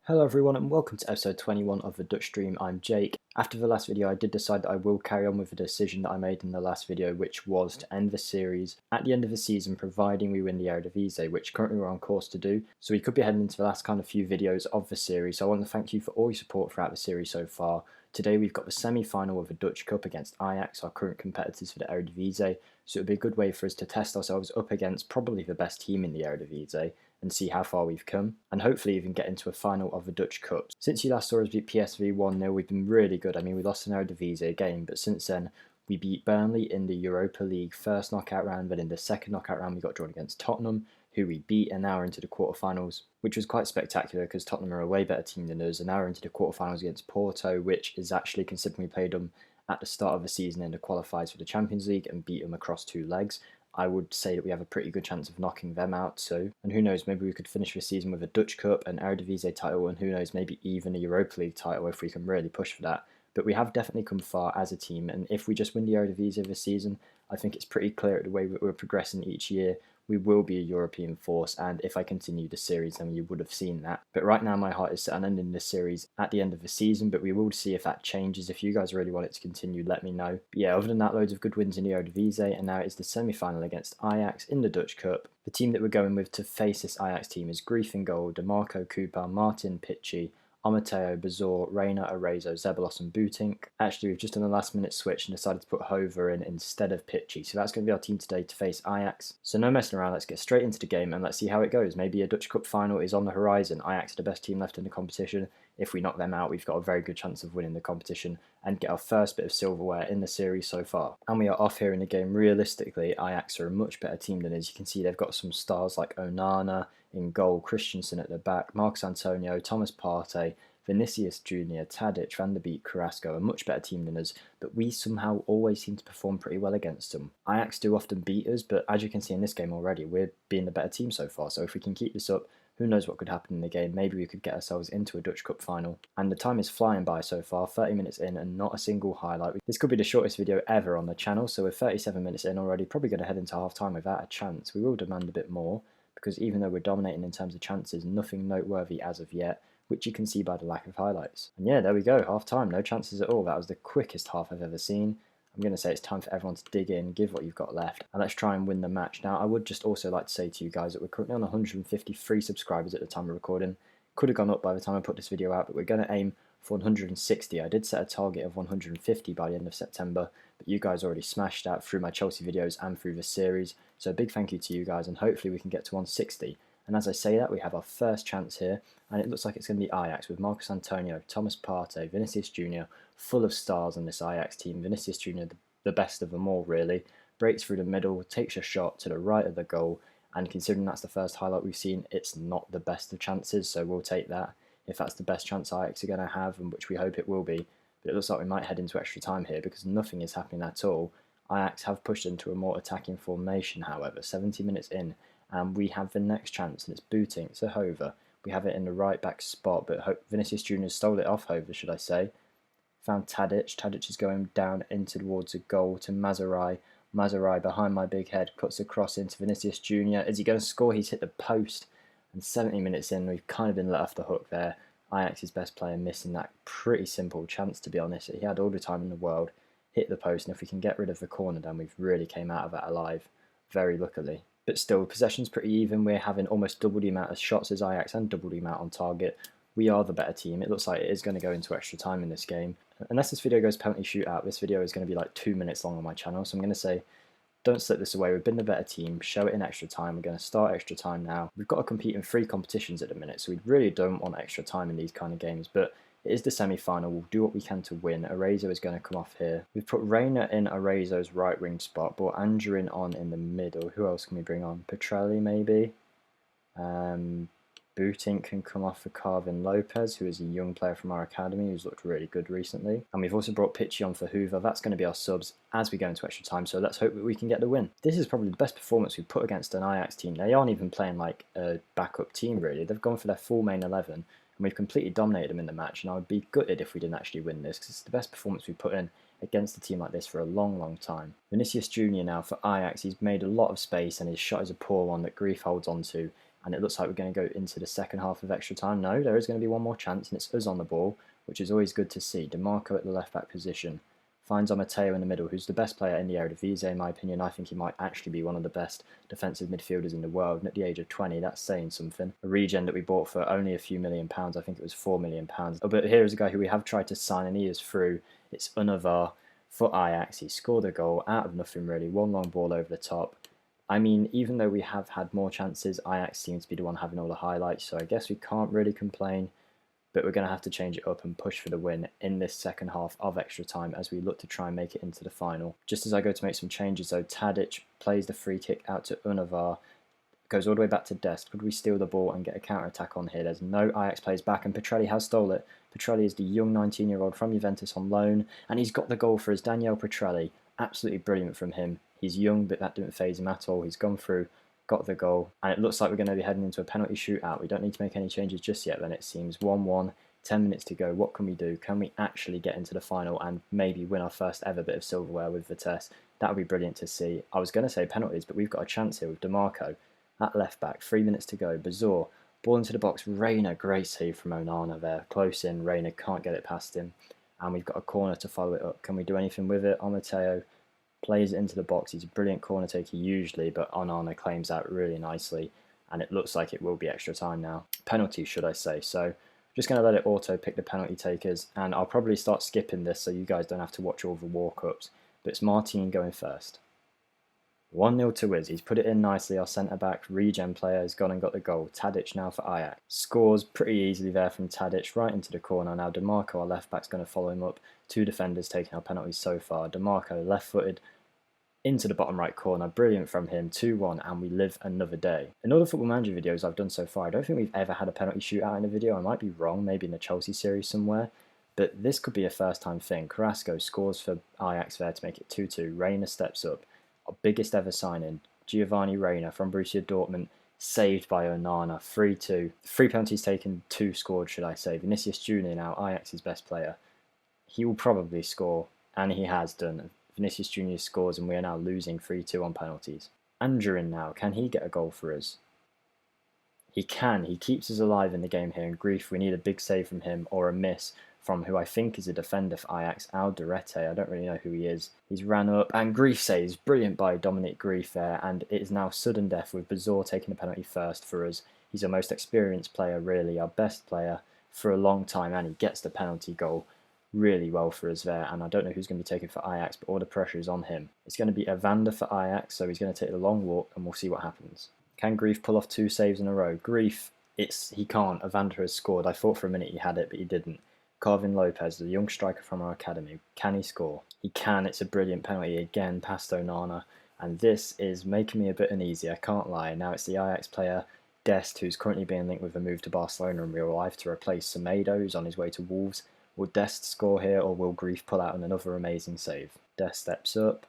Hello everyone and welcome to episode 21 of the Dutch Stream. I'm Jake. After the last video I did decide that I will carry on with the decision that I made in the last video, which was to end the series at the end of the season providing we win the Eredivisie, which currently we're on course to do. So we could be heading into the last kind of few videos of the series, so I want to thank you for all your support throughout the series so far. Today we've got the semi-final of the Dutch Cup against Ajax, our current competitors for the Eredivisie, so it would be a good way for us to test ourselves up against probably the best team in the Eredivisie and see how far we've come, and hopefully even get into a final of the Dutch Cup. Since you last saw us beat PSV 1-0, we've been really good. I mean, we lost an Eredivisie game, but since then we beat Burnley in the Europa League first knockout round, but in the second knockout round we got drawn against Tottenham, who we beat, and now we're into the quarterfinals, which was quite spectacular because Tottenham are a way better team than us, and now we're into the quarterfinals against Porto, which is actually, considering we played them at the start of the season in the qualifiers for the Champions League and beat them across two legs, I would say that we have a pretty good chance of knocking them out too. And who knows, maybe we could finish the season with a Dutch Cup, an Eredivisie title, and who knows, maybe even a Europa League title if we can really push for that. But we have definitely come far as a team, and if we just win the Eredivisie this season, I think it's pretty clear the way we're progressing each year, we will be a European force, and if I continue the series then you would have seen that. But right now my heart is set on ending this series at the end of the season, but we will see if that changes. If you guys really want it to continue, let me know. But yeah, other than that, loads of good wins in the Eredivisie, and now it's the semi-final against Ajax in the Dutch Cup. The team that we're going with to face this Ajax team is Grief in goal, DeMarco Cooper, Martin Pitchy, Amateo, Bazor, Reina, Arezzo, Zeballos and Bootink. Actually, we've just done a last minute switch and decided to put Hover in instead of Pitchy. So that's going to be our team today to face Ajax. So no messing around, let's get straight into the game and let's see how it goes. Maybe a Dutch Cup final is on the horizon. Ajax are the best team left in the competition. If we knock them out, we've got a very good chance of winning the competition and get our first bit of silverware in the series so far. And we are off here in the game. Realistically, Ajax are a much better team than us. You can see they've got some stars like Onana in goal, Christensen at the back, Marcos Antonio, Thomas Partey, Vinicius Jr., Tadic, Van der Beek, Carrasco, a much better team than us, but we somehow always seem to perform pretty well against them. Ajax do often beat us, but as you can see in this game already, we're being the better team so far, so if we can keep this up, who knows what could happen in the game. Maybe we could get ourselves into a Dutch Cup final. And the time is flying by so far, 30 minutes in and not a single highlight. This could be the shortest video ever on the channel, so we're 37 minutes in already, probably going to head into half time without a chance. We will demand a bit more, because even though we're dominating in terms of chances, nothing noteworthy as of yet, which you can see by the lack of highlights. And yeah, there we go, half time, no chances at all. That was the quickest half I've ever seen. I'm going to say it's time for everyone to dig in, give what you've got left, and let's try and win the match. Now, I would just also like to say to you guys that we're currently on 153 subscribers at the time of recording. Could have gone up by the time I put this video out, but we're going to aim for 160. I did set a target of 150 by the end of September, but you guys already smashed that through my Chelsea videos and through the series. So a big thank you to you guys, and hopefully we can get to 160. And as I say that, we have our first chance here, and it looks like it's going to be Ajax with Marcos Antonio, Thomas Partey, Vinicius Jr., full of stars on this Ajax team. Vinicius Jr., the best of them all really, breaks through the middle, takes a shot to the right of the goal, and considering that's the first highlight we've seen, it's not the best of chances, so we'll take that if that's the best chance Ajax are going to have, and which we hope it will be. But it looks like we might head into extra time here because nothing is happening at all. Ajax have pushed into a more attacking formation, however, 70 minutes in, and we have the next chance, and it's Bootink to Hover. We have it in the right back spot, but Vinicius Jr. stole it off Hover, should I say. Found Tadic. Tadic is going down into towards a goal to Mazurai. Mazurai behind my big head cuts across into Vinicius Jr. Is he going to score? He's hit the post. And 70 minutes in, we've kind of been let off the hook there. Ajax's best player missing that pretty simple chance, to be honest. He had all the time in the world. Hit the post, and if we can get rid of the corner, then we've really came out of that alive. Very luckily. But still, possession's pretty even. We're having almost double the amount of shots as Ajax and double the amount on target. We are the better team. It looks like it is going to go into extra time in this game. Unless this video goes penalty shootout, this video is going to be like 2 minutes long on my channel. So I'm going to say, don't slip this away. We've been the better team. Show it in extra time. We're going to start extra time now. We've got to compete in 3 competitions at the minute, so we really don't want extra time in these kind of games. But it is the semi-final. We'll do what we can to win. Arezzo is going to come off here. We've put Reina in Arezzo's right wing spot, brought Andrew on in the middle. Who else can we bring on? Petrelli maybe? Bootink can come off for Carvin Lopez, who is a young player from our academy who's looked really good recently. And we've also brought Pitchy on for Hoover. That's going to be our subs as we go into extra time, so let's hope that we can get the win. This is probably the best performance we've put against an Ajax team. They aren't even playing like a backup team really. They've gone for their full main 11, and we've completely dominated them in the match, and I would be gutted if we didn't actually win this, because it's the best performance we've put in against a team like this for a long, long time. Vinicius Jr. now for Ajax. He's made a lot of space, and his shot is a poor one that Grief holds on to. and it looks like we're going to go into the second half of extra time. No, there is going to be one more chance, and it's us on the ball, which is always good to see. DeMarco at the left-back position finds Matteo in the middle, who's the best player in the Eredivisie, in my opinion. I think he might actually be one of the best defensive midfielders in the world, and at the age of 20, that's saying something. A regen that we bought for only a few £1 million, I think it was £4 million. Oh, but here is a guy who we have tried to sign, and he is through. It's Unava for Ajax. He scored a goal out of nothing, really. One long ball over the top. I mean, even though we have had more chances, Ajax seems to be the one having all the highlights, so I guess we can't really complain. But we're going to have to change it up and push for the win in this second half of extra time as we look to try and make it into the final. Just as I go to make some changes though, Tadic plays the free kick out to Unavar, goes all the way back to Dest. Could we steal the ball and get a counter-attack on here? There's no Ajax players back, and Petrelli has stole it. Petrelli is the young 19-year-old from Juventus on loan, and he's got the goal for us. Daniele Petrelli, absolutely brilliant from him. He's young, but that didn't faze him at all. He's gone through, got the goal, and it looks like we're going to be heading into a penalty shootout. We don't need to make any changes just yet then, it seems. 1-1, 10 minutes to go. What can we do? Can we actually get into the final and maybe win our first ever bit of silverware with Vitesse? That would be brilliant to see. I was going to say penalties, but we've got a chance here with DeMarco at left back. 3 minutes to go. Bazor, ball into the box. Reina, great save from Onana there. Close in. Reina can't get it past him. And we've got a corner to follow it up. Can we do anything with it? Matteo plays it into the box. He's a brilliant corner taker usually, but Onana claims out really nicely. And it looks like it will be extra time now. Penalty, should I say. So just going to let it auto pick the penalty takers. And I'll probably start skipping this so you guys don't have to watch all the walk-ups. But it's Martin going first. 1-0 to Wiz. He's put it in nicely. Our centre-back, regen player, has gone and got the goal. Tadic now for Ajax. Scores pretty easily there from Tadic, right into the corner. Now DeMarco, our left-back, is going to follow him up. 2 defenders taking our penalties so far. DeMarco, left-footed, into the bottom right corner. Brilliant from him. 2-1, and we live another day. In all the Football Manager videos I've done so far, I don't think we've ever had a penalty shootout in a video. I might be wrong, maybe in the Chelsea series somewhere. But this could be a first-time thing. Carrasco scores for Ajax there to make it 2-2. Reina steps up. Our biggest ever signing, Giovanni Reina from Borussia Dortmund, saved by Onana, 3-2. 3 penalties taken, 2 scored, should I say. Vinicius Junior now, Ajax's best player. He will probably score, and he has done. Vinicius Junior scores, and we are now losing 3-2 on penalties. Andrew now, can he get a goal for us? He can. He keeps us alive in the game here, and Grief, we need a big save from him, or a miss from who I think is a defender for Ajax, Alderete. I don't really know who he is. He's ran up, and Grief saves. Brilliant by Dominic Grief there, and it is now sudden death with Bazor taking the penalty first for us. He's our most experienced player, really, our best player for a long time, and he gets the penalty goal really well for us there, and I don't know who's going to be taking for Ajax, but all the pressure is on him. It's going to be Evander for Ajax, so he's going to take the long walk, and we'll see what happens. Can Grief pull off 2 saves in a row? Grief, he can't. Evander has scored. I thought for a minute he had it, but he didn't. Carvin Lopez, the young striker from our academy, can he score? He can. It's a brilliant penalty again past Onana, and this is making me a bit uneasy, I can't lie. Now it's the Ajax player Dest, who's currently being linked with a move to Barcelona in real life to replace Semedo, who's on his way to Wolves. Will Dest score here, or will Grief pull out on another amazing save? Dest steps up,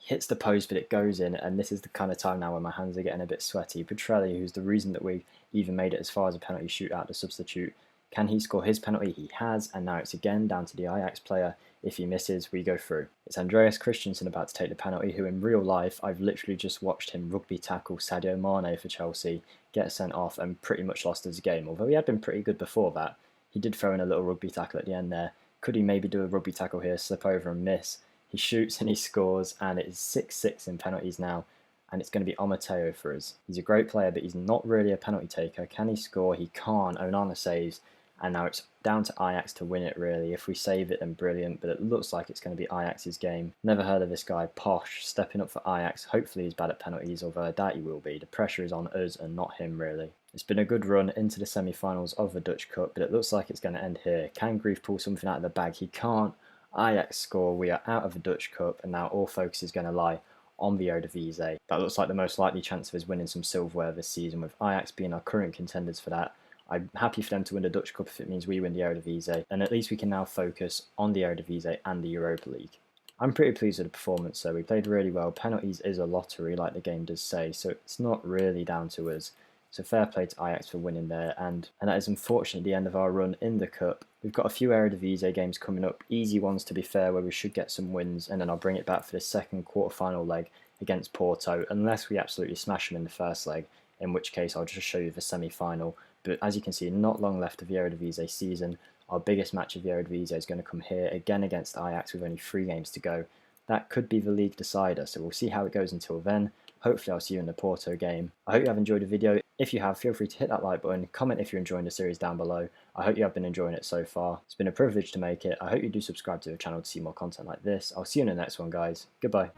hits the post, but it goes in, and this is the kind of time now when my hands are getting a bit sweaty. Petrelli, who's the reason that we even made it as far as a penalty shootout to substitute. Can he score his penalty? He has, and now it's again down to the Ajax player. If he misses, we go through. It's Andreas Christensen about to take the penalty, who in real life, I've literally just watched him rugby tackle Sadio Mane for Chelsea, get sent off, and pretty much lost his game. Although he had been pretty good before that, he did throw in a little rugby tackle at the end there. Could he maybe do a rugby tackle here, slip over and miss? He shoots and he scores, and it is 6-6 in penalties now, and it's going to be Matteo for us. He's a great player, but he's not really a penalty taker. Can he score? He can't. Onana saves. And now it's down to Ajax to win it, really. If we save it, then brilliant, but it looks like it's going to be Ajax's game. Never heard of this guy, Posh, stepping up for Ajax. Hopefully he's bad at penalties, although I doubt he will be. The pressure is on us and not him, really. It's been a good run into the semi-finals of the Dutch Cup, but it looks like it's going to end here. Can Grief pull something out of the bag? He can't. Ajax score. We are out of the Dutch Cup, and now all focus is going to lie on the Eredivisie. That looks like the most likely chance of us winning some silverware this season, with Ajax being our current contenders for that. I'm happy for them to win the Dutch Cup if it means we win the Eredivisie, and at least we can now focus on the Eredivisie and the Europa League. I'm pretty pleased with the performance, so we played really well. Penalties is a lottery, like the game does say, so it's not really down to us. So fair play to Ajax for winning there, and that is unfortunately the end of our run in the Cup. We've got a few Eredivisie games coming up, easy ones to be fair, where we should get some wins, and then I'll bring it back for the second quarter-final leg against Porto, unless we absolutely smash them in the first leg. in which case I'll just show you the semi-final. But as you can see, not long left of the Eredivisie season. Our biggest match of the Eredivisie is going to come here again against Ajax with only 3 games to go. That could be the league decider, so we'll see how it goes until then. Hopefully I'll see you in the Porto game. I hope you have enjoyed the video. If you have, feel free to hit that like button, comment if you're enjoying the series down below. I hope you have been enjoying it so far. It's been a privilege to make it. I hope you do subscribe to the channel to see more content like this. I'll see you in the next one, guys. Goodbye.